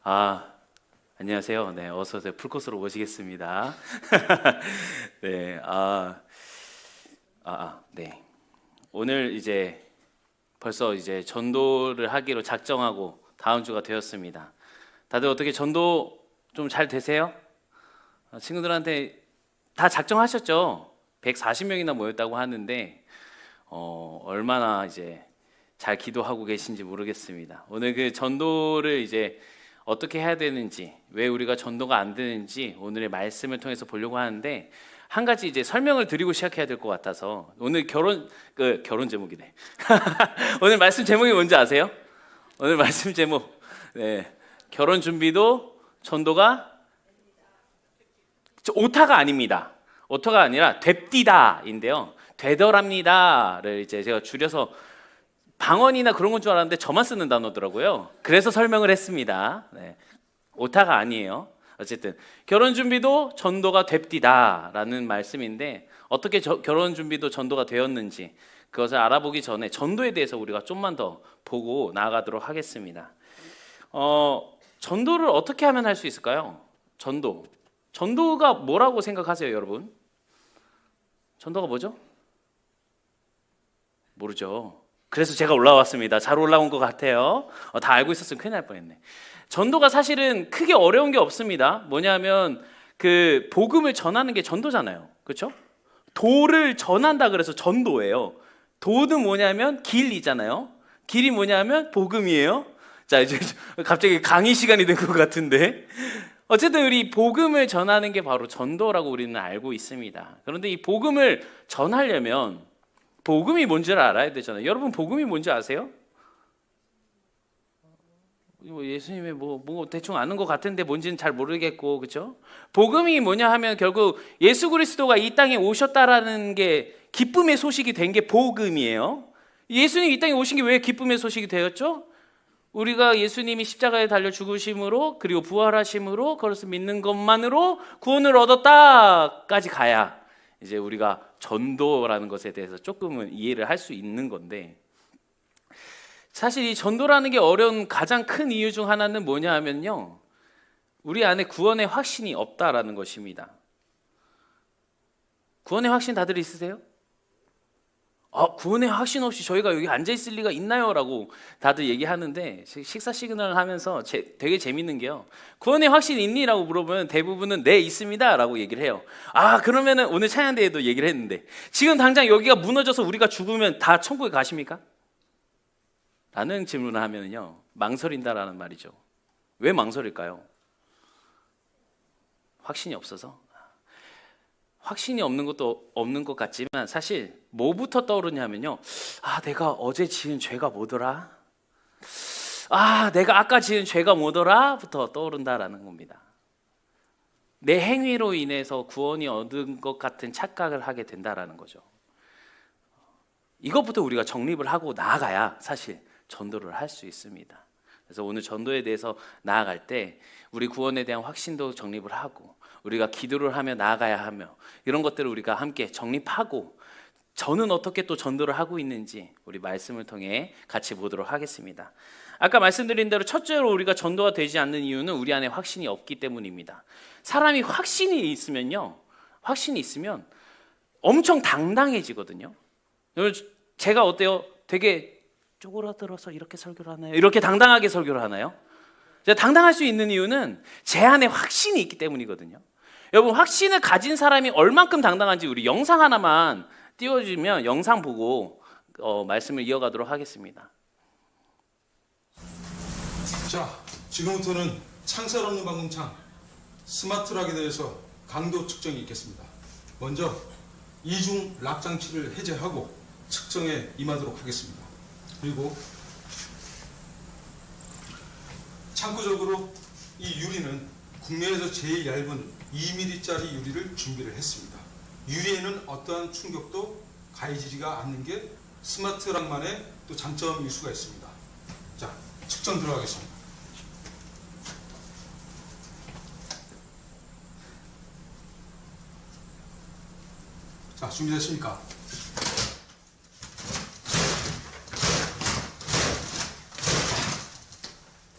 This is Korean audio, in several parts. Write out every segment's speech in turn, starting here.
아, 안녕하세요. 네, 어서 오세요. 풀코스로 모시겠습니다. 네, 네. 오늘 이제 벌써 이제 전도를 하기로 작정하고 다음 주가 되었습니다. 다들 어떻게 전도 좀 잘 되세요? 친구들한테 다 작정하셨죠? 140명이나 모였다고 하는데 얼마나 이제 잘 기도하고 계신지 모르겠습니다. 오늘 그 전도를 이제 어떻게 해야 되는지, 왜 우리가 전도가 안 되는지 오늘의 말씀을 통해서 보려고 하는데, 한 가지 이제 설명을 드리고 시작해야 될 것 같아서 오늘 결혼 제목이네. 오늘 말씀 제목이 뭔지 아세요? 오늘 말씀 제목, 네, 결혼 준비도 전도가 오타가 아닙니다. 오타가 아니라 됩디다인데요. 되더랍니다를 이제 제가 줄여서 방언이나 그런 건 줄 알았는데 저만 쓰는 단어더라고요. 그래서 설명을 했습니다. 네. 오타가 아니에요. 어쨌든 결혼 준비도 전도가 됩디다라는 말씀인데, 어떻게 결혼 준비도 전도가 되었는지 그것을 알아보기 전에 전도에 대해서 우리가 좀만 더 보고 나아가도록 하겠습니다. 전도를 어떻게 하면 할 수 있을까요? 전도가 뭐라고 생각하세요, 여러분? 전도가 뭐죠? 모르죠. 그래서 제가 올라왔습니다. 잘 올라온 것 같아요. 다 알고 있었으면 큰일 날 뻔했네. 전도가 사실은 크게 어려운 게 없습니다. 뭐냐면 그 복음을 전하는 게 전도잖아요. 그렇죠? 도를 전한다 그래서 전도예요. 도는 뭐냐면 길이잖아요. 길이 뭐냐면 복음이에요. 자, 이제 갑자기 강의 시간이 된 것 같은데, 어쨌든 우리 복음을 전하는 게 바로 전도라고 우리는 알고 있습니다. 그런데 이 복음을 전하려면 복음이 뭔지를 알아야 되잖아요. 여러분, 복음이 뭔지 아세요? 예수님의 뭐 대충 아는 것 같은데 뭔지는 잘 모르겠고, 그렇죠? 복음이 뭐냐 하면 결국 예수 그리스도가 이 땅에 오셨다라는 게 기쁨의 소식이 된 게 복음이에요. 예수님 이 땅에 오신 게 왜 기쁨의 소식이 되었죠? 우리가 예수님이 십자가에 달려 죽으심으로, 그리고 부활하심으로, 그것을 믿는 것만으로 구원을 얻었다까지 가야 이제 우리가 전도라는 것에 대해서 조금은 이해를 할 수 있는 건데, 사실 이 전도라는 게 어려운 가장 큰 이유 중 하나는 뭐냐 하면요, 우리 안에 구원의 확신이 없다라는 것입니다. 구원의 확신 다들 있으세요? 구원의 확신 없이 저희가 여기 앉아있을 리가 있나요? 라고 다들 얘기하는데, 식사 시그널을 하면서 되게 재밌는 게요, 구원의 확신 있니? 라고 물어보면 대부분은 네, 있습니다 라고 얘기를 해요. 그러면은 오늘 찬양대회도 얘기를 했는데, 지금 당장 여기가 무너져서 우리가 죽으면 다 천국에 가십니까? 라는 질문을 하면요, 망설인다라는 말이죠. 왜 망설일까요? 확신이 없어서? 확신이 없는 것도 없는 것 같지만, 사실 뭐부터 떠오르냐면요, 내가 어제 지은 죄가 뭐더라? 내가 아까 지은 죄가 뭐더라? 부터 떠오른다라는 겁니다. 내 행위로 인해서 구원이 얻은 것 같은 착각을 하게 된다라는 거죠. 이것부터 우리가 정립을 하고 나아가야 사실 전도를 할 수 있습니다. 그래서 오늘 전도에 대해서 나아갈 때 우리 구원에 대한 확신도 정립을 하고, 우리가 기도를 하며 나아가야 하며, 이런 것들을 우리가 함께 정립하고, 저는 어떻게 또 전도를 하고 있는지 우리 말씀을 통해 같이 보도록 하겠습니다. 아까 말씀드린 대로 첫째로 우리가 전도가 되지 않는 이유는 우리 안에 확신이 없기 때문입니다. 사람이 확신이 있으면 엄청 당당해지거든요. 제가 어때요? 되게 쪼그라들어서 이렇게 설교를 하나요? 이렇게 당당하게 설교를 하나요? 제가 당당할 수 있는 이유는 제 안에 확신이 있기 때문이거든요. 여러분, 확신을 가진 사람이 얼만큼 당당한지 우리 영상 하나만 띄워주면 영상 보고 말씀을 이어가도록 하겠습니다. 자, 지금부터는 창살 없는 방공창 스마트락에 대해서 강도 측정이 있겠습니다. 먼저 이중 락 장치를 해제하고 측정에 임하도록 하겠습니다. 그리고 참고적으로 이 유리는 국내에서 제일 얇은 2mm짜리 유리를 준비를 했습니다. 유리에는 어떠한 충격도 가해지지가 않는 게 스마트락만의 또 장점일 수가 있습니다. 자, 측정 들어가겠습니다. 자, 준비됐습니까?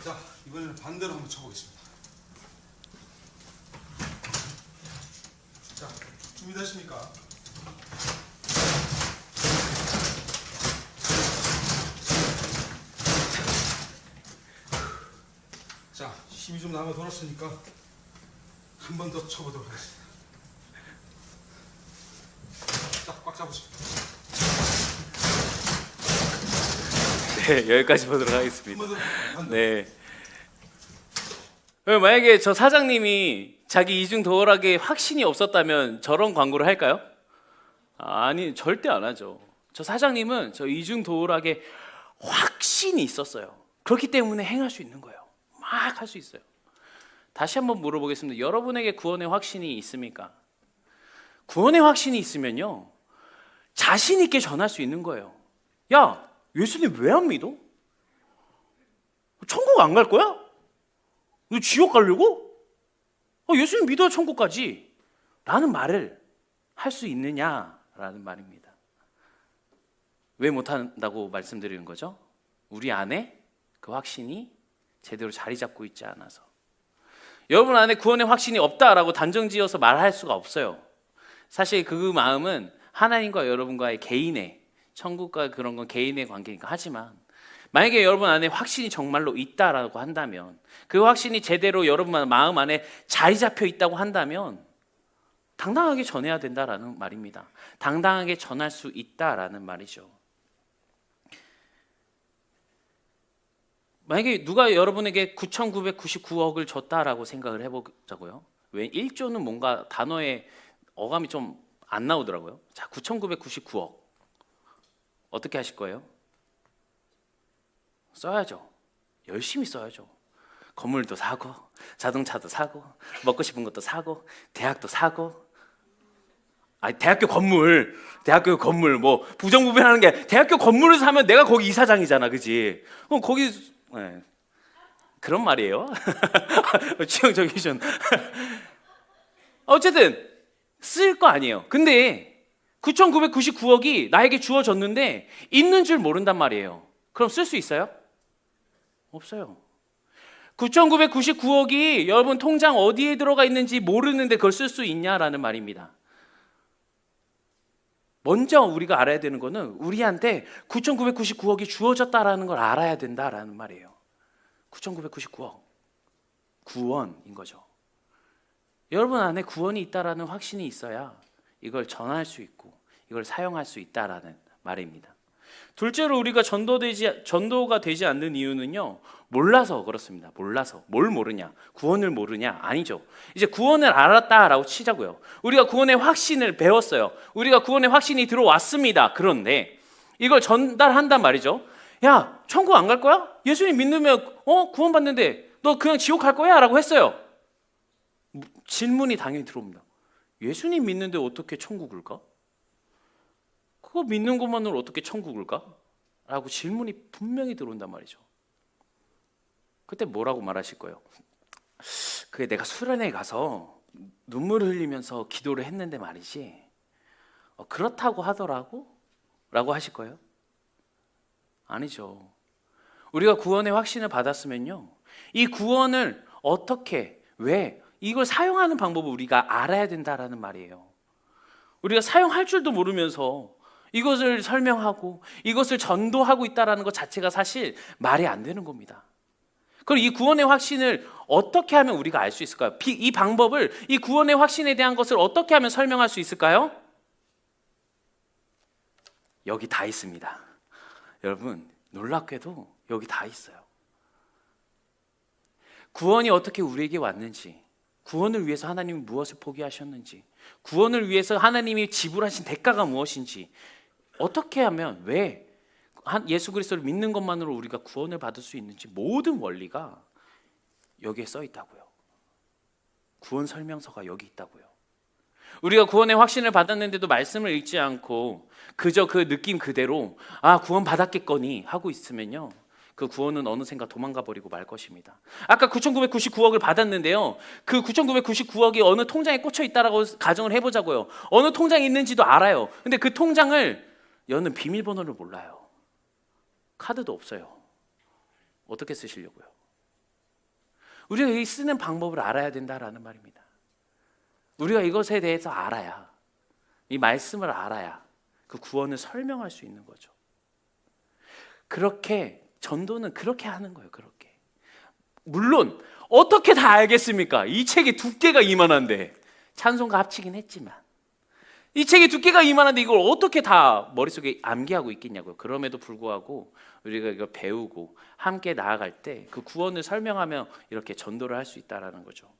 자, 이번에는 반대로 한번 쳐보겠습니다. 자, 준비되십니까? 자, 힘이 좀 남아 돌았으니까 한 번 더 쳐보도록 하겠습니다. 자, 꽉 잡으십시오. 네, 여기까지 보도록 하겠습니다. 한 번 더. 반대. 네. 만약에 저 사장님이 자기 이중 도어락에 확신이 없었다면 저런 광고를 할까요? 아니, 절대 안 하죠. 저 사장님은 저 이중 도어락에 확신이 있었어요. 그렇기 때문에 행할 수 있는 거예요. 막 할 수 있어요. 다시 한번 물어보겠습니다. 여러분에게 구원의 확신이 있습니까? 구원의 확신이 있으면요, 자신 있게 전할 수 있는 거예요. 야, 예수님 왜 안 믿어? 천국 안 갈 거야? 너 지옥 가려고? 예수님 믿어야 천국 가지 라는 말을 할 수 있느냐라는 말입니다. 왜 못한다고 말씀드리는 거죠? 우리 안에 그 확신이 제대로 자리 잡고 있지 않아서. 여러분 안에 구원의 확신이 없다라고 단정지어서 말할 수가 없어요. 사실 그 마음은 하나님과 여러분과의 개인의, 천국과 그런 건 개인의 관계니까. 하지만 만약에 여러분 안에 확신이 정말로 있다라고 한다면, 그 확신이 제대로 여러분 마음 안에 자리 잡혀 있다고 한다면 당당하게 전해야 된다라는 말입니다. 당당하게 전할 수 있다라는 말이죠. 만약에 누가 여러분에게 9,999억을 줬다라고 생각을 해보자고요. 왜 1조는 뭔가 단어의 어감이 좀 안 나오더라고요. 자, 9,999억 어떻게 하실 거예요? 써야죠. 열심히 써야죠. 건물도 사고, 자동차도 사고, 먹고 싶은 것도 사고, 대학도 사고. 아니, 대학교 건물 뭐 부정부패하는 게, 대학교 건물을 사면 내가 거기 이사장이잖아, 그지? 그럼 거기, 네. 그런 말이에요. 취향적이 좀. 어쨌든 쓸 거 아니에요. 근데 9,999억이 나에게 주어졌는데 있는 줄 모른단 말이에요. 그럼 쓸 수 있어요? 없어요. 9,999억이 여러분 통장 어디에 들어가 있는지 모르는데 그걸 쓸 수 있냐라는 말입니다. 먼저 우리가 알아야 되는 거는 우리한테 9,999억이 주어졌다라는 걸 알아야 된다라는 말이에요. 9,999억. 구원인 거죠. 여러분 안에 구원이 있다라는 확신이 있어야 이걸 전할 수 있고 이걸 사용할 수 있다라는 말입니다. 둘째로 우리가 전도가 되지 않는 이유는요, 몰라서 그렇습니다. 몰라서. 뭘 모르냐? 구원을 모르냐? 아니죠. 이제 구원을 알았다라고 치자고요. 우리가 구원의 확신을 배웠어요. 우리가 구원의 확신이 들어왔습니다. 그런데 이걸 전달한단 말이죠. 야, 천국 안 갈 거야? 예수님 믿으면 구원 받는데 너 그냥 지옥 갈 거야? 라고 했어요. 질문이 당연히 들어옵니다. 예수님 믿는데 어떻게 천국을 가? 그거 믿는 것만으로 어떻게 천국을 가? 라고 질문이 분명히 들어온단 말이죠. 그때 뭐라고 말하실 거예요? 그게 내가 수련회 가서 눈물을 흘리면서 기도를 했는데 말이지, 그렇다고 하더라고? 라고 하실 거예요? 아니죠. 우리가 구원의 확신을 받았으면요, 이 구원을 어떻게, 왜, 이걸 사용하는 방법을 우리가 알아야 된다라는 말이에요. 우리가 사용할 줄도 모르면서 이것을 설명하고 이것을 전도하고 있다는 것 자체가 사실 말이 안 되는 겁니다. 그럼 이 구원의 확신을 어떻게 하면 우리가 알 수 있을까요? 이 방법을, 이 구원의 확신에 대한 것을 어떻게 하면 설명할 수 있을까요? 여기 다 있습니다. 여러분, 놀랍게도 여기 다 있어요. 구원이 어떻게 우리에게 왔는지, 구원을 위해서 하나님이 무엇을 포기하셨는지, 구원을 위해서 하나님이 지불하신 대가가 무엇인지, 어떻게 하면, 왜 예수 그리스도를 믿는 것만으로 우리가 구원을 받을 수 있는지, 모든 원리가 여기에 써 있다고요. 구원 설명서가 여기 있다고요. 우리가 구원의 확신을 받았는데도 말씀을 읽지 않고 그저 그 느낌 그대로 구원 받았겠거니 하고 있으면요, 그 구원은 어느샌가 도망가 버리고 말 것입니다. 아까 9,999억을 받았는데요, 그 9,999억이 어느 통장에 꽂혀 있다라고 가정을 해보자고요. 어느 통장에 있는지도 알아요. 근데 그 통장을 여는 비밀번호를 몰라요. 카드도 없어요. 어떻게 쓰시려고요? 우리가 이 쓰는 방법을 알아야 된다라는 말입니다. 우리가 이것에 대해서 알아야, 이 말씀을 알아야 그 구원을 설명할 수 있는 거죠. 그렇게 전도는 그렇게 하는 거예요. 그렇게. 물론 어떻게 다 알겠습니까? 이 책이 두께가 이만한데, 찬송가 합치긴 했지만 이 책이 두께가 이만한데 이걸 어떻게 다 머릿속에 암기하고 있겠냐고요. 그럼에도 불구하고 우리가 이거 배우고 함께 나아갈 때 그 구원을 설명하며 이렇게 전도를 할 수 있다라는 거죠.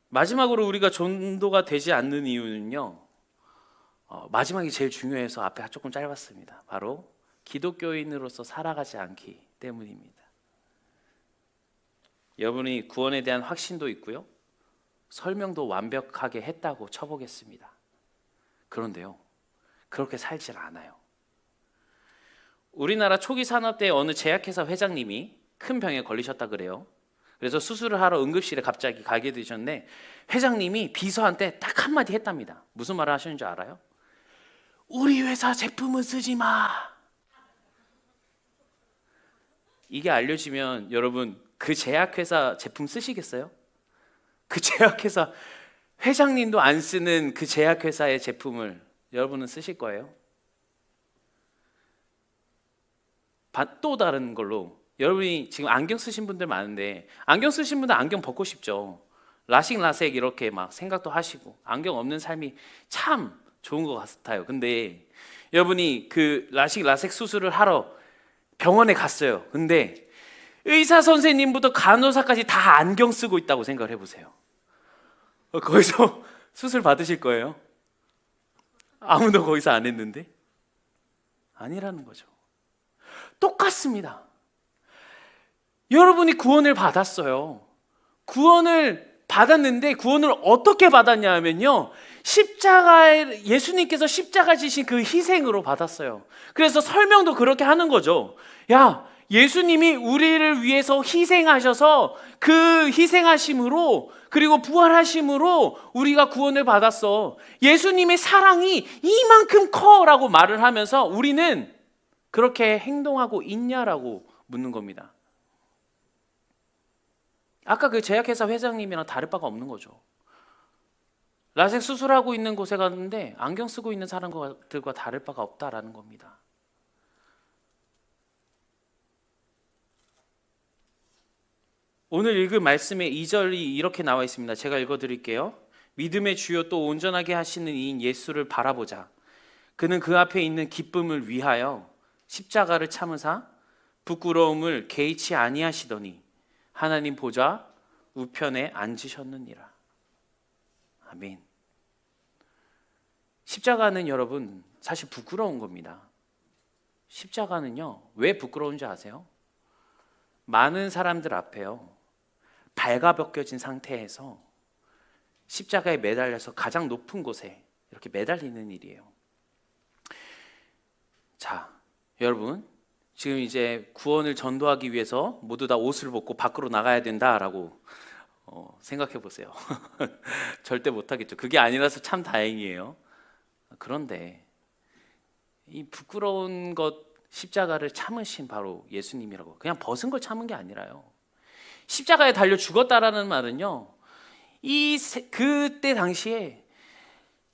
마지막으로 우리가 전도가 되지 않는 이유는요, 마지막이 제일 중요해서 앞에 조금 짧았습니다. 바로 기독교인으로서 살아가지 않기 때문입니다. 여러분이 구원에 대한 확신도 있고요, 설명도 완벽하게 했다고 쳐보겠습니다. 그런데요, 그렇게 살질 않아요. 우리나라 초기 산업 때 어느 제약회사 회장님이 큰 병에 걸리셨다 그래요. 그래서 수술을 하러 응급실에 갑자기 가게 되셨는데 회장님이 비서한테 딱 한마디 했답니다. 무슨 말을 하셨는지 알아요? 우리 회사 제품은 쓰지 마. 이게 알려지면 여러분 그 제약회사 제품 쓰시겠어요? 그 제약회사 회장님도 안 쓰는 그 제약회사의 제품을 여러분은 쓰실 거예요? 또 다른 걸로, 여러분이 지금 안경 쓰신 분들 많은데 안경 쓰신 분들 안경 벗고 싶죠. 라식 라섹 이렇게 막 생각도 하시고 안경 없는 삶이 참 좋은 것 같아요. 근데 여러분이 그 라식 라섹 수술을 하러 병원에 갔어요. 근데 의사 선생님부터 간호사까지 다 안경 쓰고 있다고 생각을 해보세요. 거기서 수술 받으실 거예요? 아무도 거기서 안 했는데? 아니라는 거죠. 똑같습니다. 여러분이 구원을 받았어요. 구원을 받았는데 구원을 어떻게 받았냐 하면요, 십자가에 예수님께서 십자가 지신 그 희생으로 받았어요. 그래서 설명도 그렇게 하는 거죠. 야, 예수님이 우리를 위해서 희생하셔서 그 희생하심으로 그리고 부활하심으로 우리가 구원을 받았어. 예수님의 사랑이 이만큼 커라고 말을 하면서 우리는 그렇게 행동하고 있냐라고 묻는 겁니다. 아까 그 제약회사 회장님이랑 다를 바가 없는 거죠. 라섹 수술하고 있는 곳에 갔는데 안경 쓰고 있는 사람들과 다를 바가 없다라는 겁니다. 오늘 읽은 말씀의 2절이 이렇게 나와 있습니다. 제가 읽어드릴게요. 믿음의 주요 또 온전하게 하시는 이인 예수를 바라보자. 그는 그 앞에 있는 기쁨을 위하여 십자가를 참으사 부끄러움을 개의치 아니하시더니 하나님 보좌 우편에 앉으셨느니라. 아멘. 십자가는 여러분 사실 부끄러운 겁니다. 십자가는요, 왜 부끄러운지 아세요? 많은 사람들 앞에요, 발가벗겨진 상태에서 십자가에 매달려서 가장 높은 곳에 이렇게 매달리는 일이에요. 자, 여러분 지금 이제 구원을 전도하기 위해서 모두 다 옷을 벗고 밖으로 나가야 된다라고 생각해 보세요. 절대 못하겠죠. 그게 아니라서 참 다행이에요. 그런데 이 부끄러운 것, 십자가를 참으신 바로 예수님이라고, 그냥 벗은 걸 참은 게 아니라요, 십자가에 달려 죽었다라는 말은요, 그때 당시에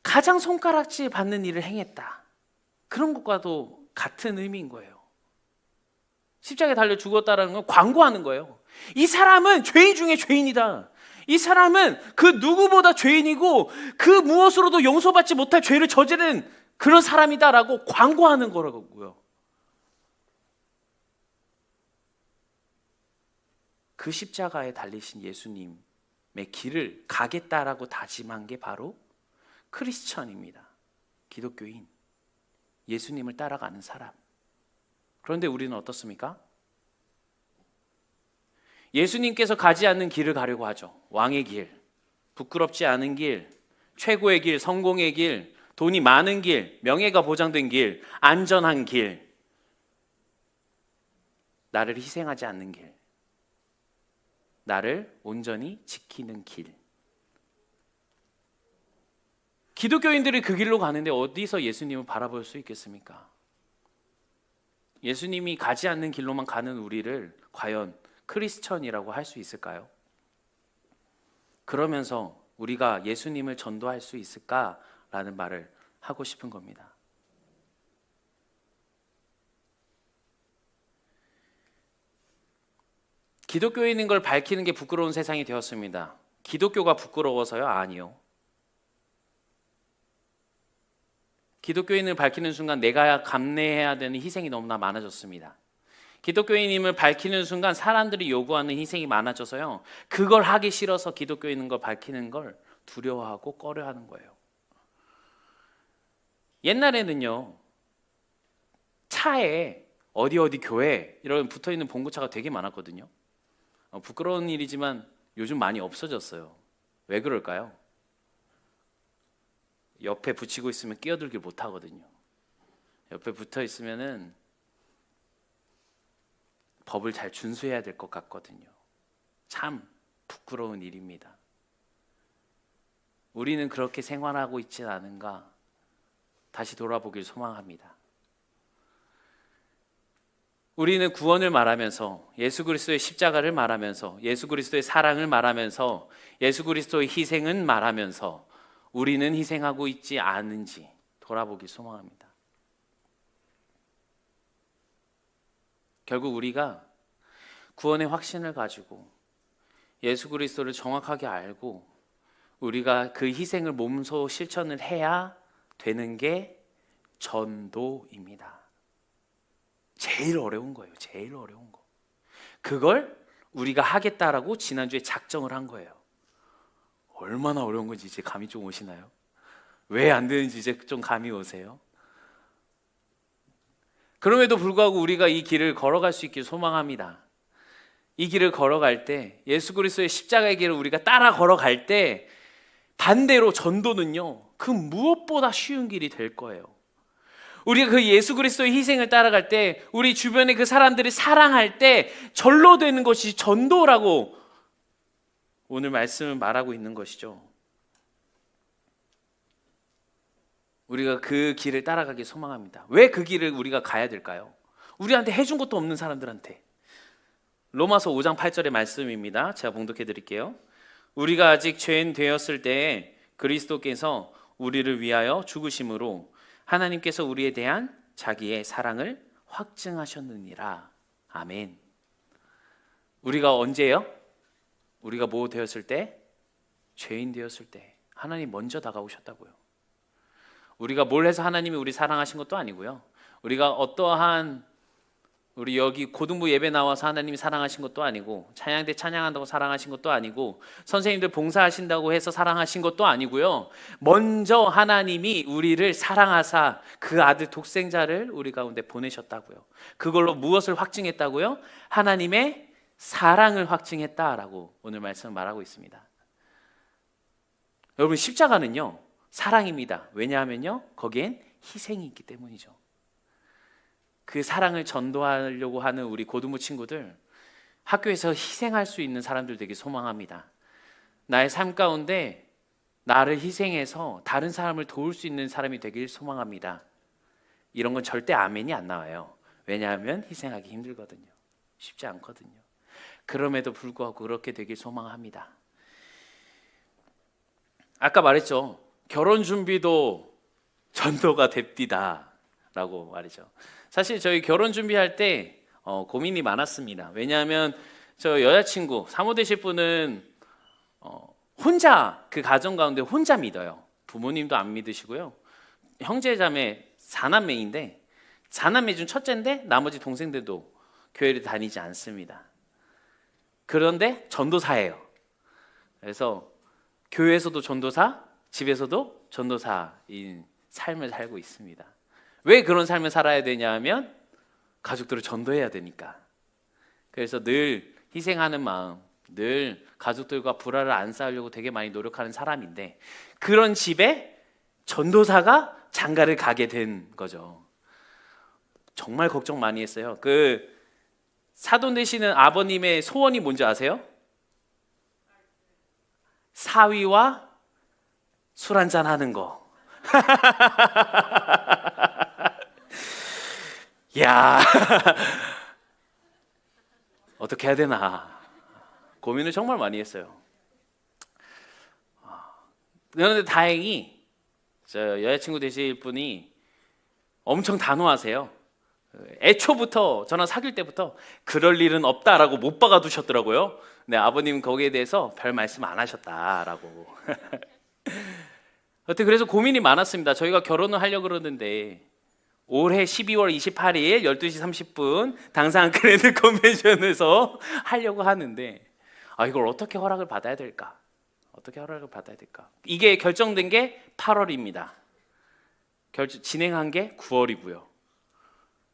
가장 손가락질 받는 일을 행했다, 그런 것과도 같은 의미인 거예요. 십자가에 달려 죽었다라는 건 광고하는 거예요. 이 사람은 죄인 중에 죄인이다. 이 사람은 그 누구보다 죄인이고 그 무엇으로도 용서받지 못할 죄를 저지른 그런 사람이다라고 광고하는 거라고요. 그 십자가에 달리신 예수님의 길을 가겠다라고 다짐한 게 바로 크리스천입니다. 기독교인, 예수님을 따라가는 사람. 그런데 우리는 어떻습니까? 예수님께서 가지 않는 길을 가려고 하죠. 왕의 길, 부끄럽지 않은 길, 최고의 길, 성공의 길, 돈이 많은 길, 명예가 보장된 길, 안전한 길, 나를 희생하지 않는 길, 나를 온전히 지키는 길. 기독교인들이 그 길로 가는데 어디서 예수님을 바라볼 수 있겠습니까? 예수님이 가지 않는 길로만 가는 우리를 과연 크리스천이라고 할 수 있을까요? 그러면서 우리가 예수님을 전도할 수 있을까라는 말을 하고 싶은 겁니다. 기독교인인 걸 밝히는 게 부끄러운 세상이 되었습니다. 기독교가 부끄러워서요? 아니요. 기독교인을 밝히는 순간 내가 감내해야 되는 희생이 너무나 많아졌습니다. 기독교인임을 밝히는 순간 사람들이 요구하는 희생이 많아져서요. 그걸 하기 싫어서 기독교인인 걸 밝히는 걸 두려워하고 꺼려하는 거예요. 옛날에는요. 차에 어디 교회 이런 붙어있는 봉고차가 되게 많았거든요. 부끄러운 일이지만 요즘 많이 없어졌어요. 왜 그럴까요? 옆에 붙이고 있으면 끼어들길 못하거든요. 옆에 붙어 있으면은 법을 잘 준수해야 될 것 같거든요. 참 부끄러운 일입니다. 우리는 그렇게 생활하고 있지 않은가 다시 돌아보길 소망합니다. 우리는 구원을 말하면서 예수 그리스도의 십자가를 말하면서 예수 그리스도의 사랑을 말하면서 예수 그리스도의 희생은 말하면서 우리는 희생하고 있지 않은지 돌아보기 소망합니다. 결국 우리가 구원의 확신을 가지고 예수 그리스도를 정확하게 알고 우리가 그 희생을 몸소 실천을 해야 되는 게 전도입니다. 제일 어려운 거예요. 제일 어려운 거. 그걸 우리가 하겠다라고 지난주에 작정을 한 거예요. 얼마나 어려운 건지 이제 감이 좀 오시나요? 왜 안 되는지 이제 좀 감이 오세요? 그럼에도 불구하고 우리가 이 길을 걸어갈 수 있길 소망합니다. 이 길을 걸어갈 때 예수 그리스도의 십자가의 길을 우리가 따라 걸어갈 때 반대로 전도는요. 그 무엇보다 쉬운 길이 될 거예요. 우리가 그 예수 그리스도의 희생을 따라갈 때 우리 주변의 그 사람들을 사랑할 때 절로 되는 것이 전도라고 오늘 말씀을 말하고 있는 것이죠. 우리가 그 길을 따라가길 소망합니다. 왜 그 길을 우리가 가야 될까요? 우리한테 해준 것도 없는 사람들한테. 로마서 5장 8절의 말씀입니다. 제가 봉독해 드릴게요. 우리가 아직 죄인 되었을 때에 그리스도께서 우리를 위하여 죽으심으로 하나님께서 우리에 대한 자기의 사랑을 확증하셨느니라. 아멘. 우리가 언제요? 우리가 뭐 되었을 때? 죄인 되었을 때 하나님 먼저 다가오셨다고요. 우리가 뭘 해서 하나님이 우리 사랑하신 것도 아니고요. 우리가 어떠한 우리 여기 고등부 예배 나와서 하나님이 사랑하신 것도 아니고 찬양대 찬양한다고 사랑하신 것도 아니고 선생님들 봉사하신다고 해서 사랑하신 것도 아니고요. 먼저 하나님이 우리를 사랑하사 그 아들 독생자를 우리 가운데 보내셨다고요. 그걸로 무엇을 확증했다고요? 하나님의 사랑을 확증했다라고 오늘 말씀 말하고 있습니다. 여러분 십자가는요 사랑입니다. 왜냐하면요 거기엔 희생이 있기 때문이죠. 그 사랑을 전도하려고 하는 우리 고등부 친구들 학교에서 희생할 수 있는 사람들 되게 소망합니다. 나의 삶 가운데 나를 희생해서 다른 사람을 도울 수 있는 사람이 되길 소망합니다. 이런 건 절대 아멘이 안 나와요. 왜냐하면 희생하기 힘들거든요. 쉽지 않거든요. 그럼에도 불구하고 그렇게 되길 소망합니다. 아까 말했죠. 결혼 준비도 전도가 됩디다 라고 말이죠. 사실 저희 결혼 준비할 때 고민이 많았습니다. 왜냐하면 저 여자친구 사모 되실 분은 혼자 그 가정 가운데 혼자 믿어요. 부모님도 안 믿으시고요. 형제자매 4남매인데 4남매 중 첫째인데 나머지 동생들도 교회를 다니지 않습니다. 그런데 전도사예요. 그래서 교회에서도 전도사, 집에서도 전도사인 삶을 살고 있습니다. 왜 그런 삶을 살아야 되냐 하면 가족들을 전도해야 되니까. 그래서 늘 희생하는 마음, 늘 가족들과 불화를 안 쌓으려고 되게 많이 노력하는 사람인데 그런 집에 전도사가 장가를 가게 된 거죠. 정말 걱정 많이 했어요. 그 사돈 되시는 아버님의 소원이 뭔지 아세요? 사위와 술 한잔 하는 거. 야 어떻게 해야 되나 고민을 정말 많이 했어요. 그런데 다행히 저 여자친구 되실 분이 엄청 단호하세요. 애초부터 저랑 사귈 때부터 그럴 일은 없다라고 못 박아두셨더라고요. 근데 아버님 거기에 대해서 별 말씀 안 하셨다라고. 여튼 그래서 고민이 많았습니다. 저희가 결혼을 하려고 그러는데 올해 12월 28일 12시 30분 당산 그랜드 컨벤션에서 하려고 하는데 이걸 어떻게 허락을 받아야 될까? 어떻게 허락을 받아야 될까? 이게 결정된 게 8월입니다. 진행한 게 9월이고요.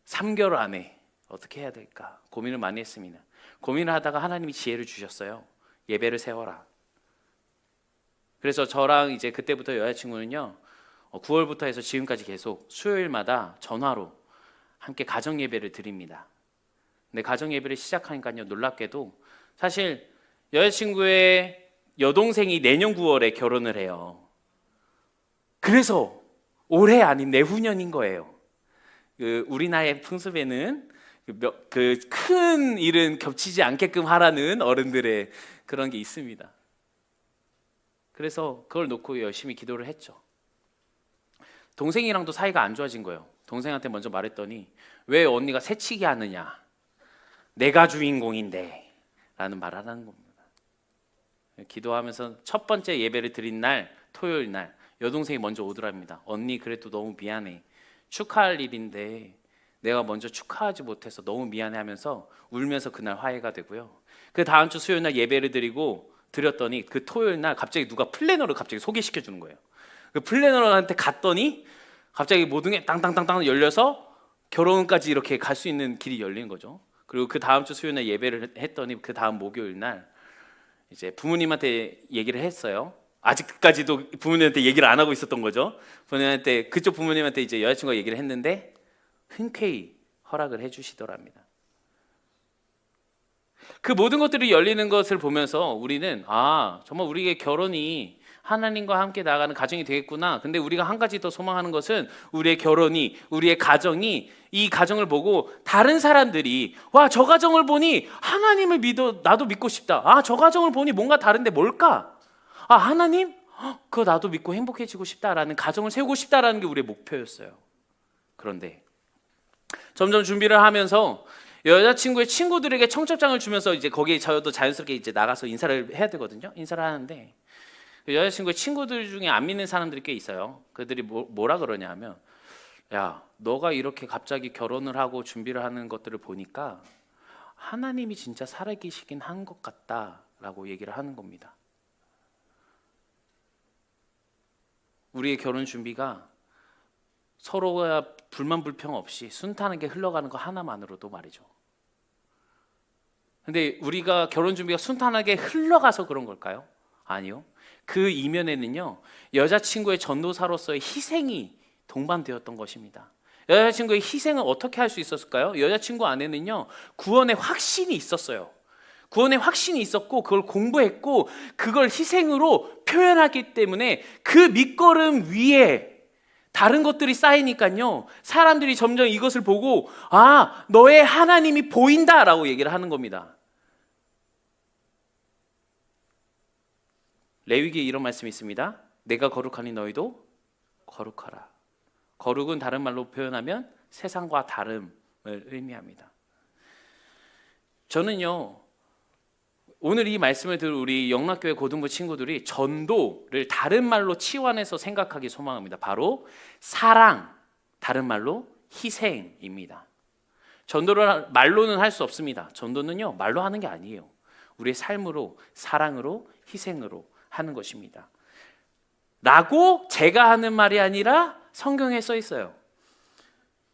3개월 안에 어떻게 해야 될까? 고민을 많이 했습니다. 고민을 하다가 하나님이 지혜를 주셨어요. 예배를 세워라. 그래서 저랑 이제 그때부터 여자친구는요 9월부터 해서 지금까지 계속 수요일마다 전화로 함께 가정 예배를 드립니다. 근데 가정 예배를 시작하니까요 놀랍게도 사실 여자친구의 여동생이 내년 9월에 결혼을 해요. 그래서 올해 아닌 내후년인 거예요. 우리 나라의 풍습에는 그 큰 일은 겹치지 않게끔 하라는 어른들의 그런 게 있습니다. 그래서 그걸 놓고 열심히 기도를 했죠. 동생이랑도 사이가 안 좋아진 거예요. 동생한테 먼저 말했더니 왜 언니가 새치기 하느냐, 내가 주인공인데 라는 말을 하는 겁니다. 기도하면서 첫 번째 예배를 드린 날 토요일 날 여동생이 먼저 오더랍니다. 언니 그래도 너무 미안해, 축하할 일인데 내가 먼저 축하하지 못해서 너무 미안해 하면서 울면서 그날 화해가 되고요. 그 다음 주 수요일 날 예배를 드렸더니 그 토요일 날 갑자기 누가 플래너를 갑자기 소개시켜 주는 거예요. 그 플래너한테 갔더니 갑자기 모든 게 땅땅땅땅 열려서 결혼까지 이렇게 갈 수 있는 길이 열린 거죠. 그리고 그 다음 주 수요일 날 예배를 했더니 그 다음 목요일 날 이제 부모님한테 얘기를 했어요. 아직까지도 부모님한테 얘기를 안 하고 있었던 거죠. 부모님한테 그쪽 부모님한테 이제 여자친구가 얘기를 했는데 흔쾌히 허락을 해주시더랍니다. 그 모든 것들이 열리는 것을 보면서 우리는 정말 우리의 결혼이 하나님과 함께 나아가는 가정이 되겠구나. 근데 우리가 한 가지 더 소망하는 것은 우리의 결혼이, 우리의 가정이, 이 가정을 보고 다른 사람들이 저 가정을 보니 하나님을 믿어, 나도 믿고 싶다. 저 가정을 보니 뭔가 다른데 뭘까? 하나님? 그거 나도 믿고 행복해지고 싶다라는 가정을 세우고 싶다라는 게 우리의 목표였어요. 그런데 점점 준비를 하면서 여자친구의 친구들에게 청첩장을 주면서 이제 거기에 저도 자연스럽게 이제 나가서 인사를 해야 되거든요. 인사를 하는데 여자친구의 친구들 중에 안 믿는 사람들이 꽤 있어요. 그들이 뭐라 그러냐 하면 야, 너가 이렇게 갑자기 결혼을 하고 준비를 하는 것들을 보니까 하나님이 진짜 살아계시긴 한 것 같다라고 얘기를 하는 겁니다. 우리의 결혼 준비가 서로가 불만 불평 없이 순탄하게 흘러가는 거 하나만으로도 말이죠. 근데 우리가 결혼 준비가 순탄하게 흘러가서 그런 걸까요? 아니요. 그 이면에는요 여자친구의 전도사로서의 희생이 동반되었던 것입니다. 여자친구의 희생은 어떻게 할 수 있었을까요? 여자친구 안에는요 구원의 확신이 있었어요. 구원의 확신이 있었고 그걸 공부했고 그걸 희생으로 표현하기 때문에 그 밑거름 위에 다른 것들이 쌓이니까요 사람들이 점점 이것을 보고 너의 하나님이 보인다라고 얘기를 하는 겁니다. 레위기에 이런 말씀이 있습니다. 내가 거룩하니 너희도 거룩하라. 거룩은 다른 말로 표현하면 세상과 다름을 의미합니다. 저는요 오늘 이 말씀을 들은 우리 영락교회 고등부 친구들이 전도를 다른 말로 치환해서 생각하기 소망합니다. 바로 사랑, 다른 말로 희생입니다. 전도를 말로는 할 수 없습니다. 전도는요 말로 하는 게 아니에요. 우리의 삶으로, 사랑으로, 희생으로 하는 것입니다. 라고 제가 하는 말이 아니라 성경에 써 있어요.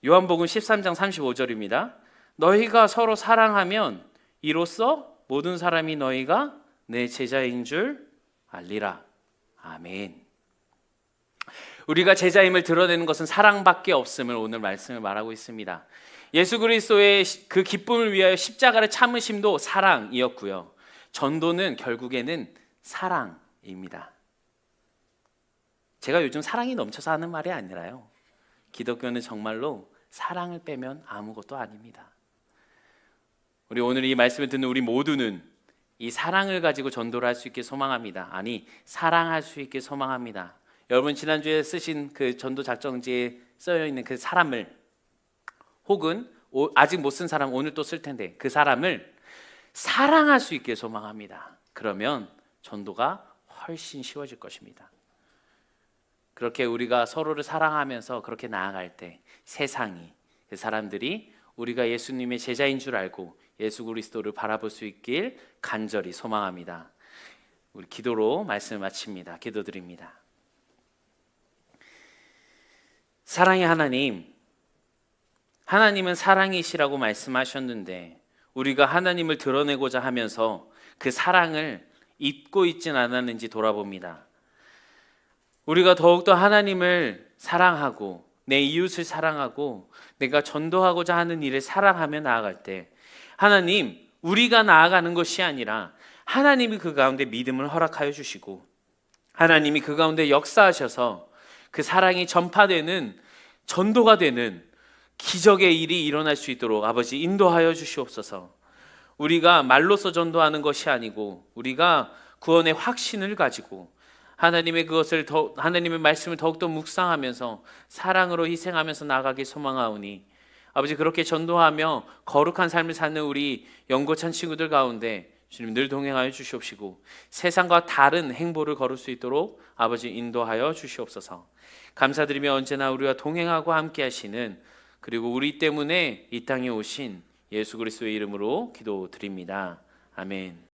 요한복음 13장 35절입니다. 너희가 서로 사랑하면 이로써 모든 사람이 너희가 내 제자인 줄 알리라. 아멘. 우리가 제자임을 드러내는 것은 사랑밖에 없음을 오늘 말씀을 말하고 있습니다. 예수 그리스도의 그 기쁨을 위하여 십자가를 참으심도 사랑이었고요. 전도는 결국에는 사랑입니다. 제가 요즘 사랑이 넘쳐서 하는 말이 아니라요. 기독교는 정말로 사랑을 빼면 아무것도 아닙니다. 우리 오늘 이 말씀을 듣는 우리 모두는 이 사랑을 가지고 전도를 할 수 있게 소망합니다. 아니, 사랑할 수 있게 소망합니다. 여러분 지난주에 쓰신 그 전도 작정지에 쓰여 있는 그 사람을, 혹은 아직 못 쓴 사람 오늘 또 쓸 텐데 그 사람을 사랑할 수 있게 소망합니다. 그러면 전도가 훨씬 쉬워질 것입니다. 그렇게 우리가 서로를 사랑하면서 그렇게 나아갈 때 세상이, 그 사람들이 우리가 예수님의 제자인 줄 알고 예수 그리스도를 바라볼 수 있길 간절히 소망합니다. 우리 기도로 말씀을 마칩니다. 기도드립니다. 사랑의 하나님, 하나님은 사랑이시라고 말씀하셨는데 우리가 하나님을 드러내고자 하면서 그 사랑을 잊고 있진 않았는지 돌아봅니다. 우리가 더욱더 하나님을 사랑하고 내 이웃을 사랑하고 내가 전도하고자 하는 일을 사랑하며 나아갈 때 하나님, 우리가 나아가는 것이 아니라 하나님이 그 가운데 믿음을 허락하여 주시고 하나님이 그 가운데 역사하셔서 그 사랑이 전파되는, 전도가 되는 기적의 일이 일어날 수 있도록 아버지 인도하여 주시옵소서. 우리가 말로써 전도하는 것이 아니고 우리가 구원의 확신을 가지고 하나님의 하나님의 말씀을 더욱더 묵상하면서 사랑으로 희생하면서 나아가길 소망하오니 아버지, 그렇게 전도하며 거룩한 삶을 사는 우리 연고찬 친구들 가운데 주님 늘 동행하여 주시옵시고 세상과 다른 행보를 걸을 수 있도록 아버지 인도하여 주시옵소서. 감사드리며 언제나 우리와 동행하고 함께 하시는, 그리고 우리 때문에 이 땅에 오신 예수 그리스도의 이름으로 기도드립니다. 아멘.